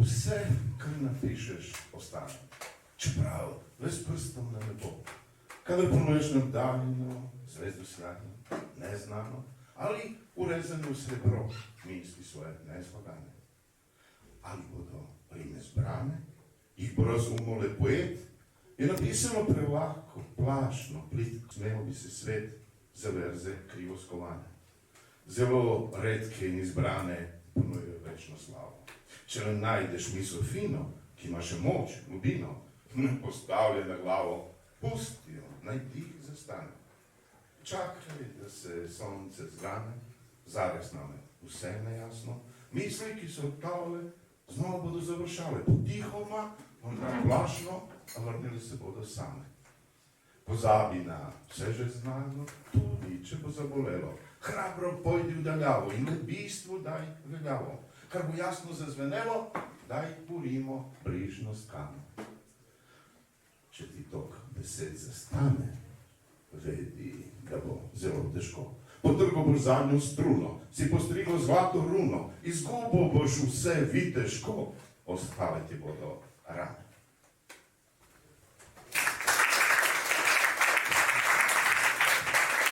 Все, kar napišeš, ostane. Čeprav ves prstom na nebo. Kadar ponuješ nam daljino, zvezdu sjajno, neznano, ali urezano v srebro misli svoje nezlagane. Ali bodo rime zbrane, jih bo razumel poet, je napisano prelahko, plašno, plitko, smelo bi se svet za verze krivo skovane. Zelo redke in izbrane ponujejo večno slavo. Če le najdeš misel fino, ki ima še moč, globino, postavlja na glavo, pusti jo, naj tih zastane. Čakaj, da se sonce zgane, zares name vse nejasno, misli, ki so odtavle, znova bodo završale, potihoma, morda plašno, a vrnili se bodo same. Pozabi na vse že znano, tudi če bo zabolelo, hrabro pojdi v daljavo in le bistvu daj veljavo. Kar bo jasno zazvenelo, daj porimo brižno skano. Če ti tok besed zastane, vedi, da bo zelo težko. Potrgal boš zadnjo struno, si postrigel zlato runo, izgubo boš vse viteško, ostale ti bodo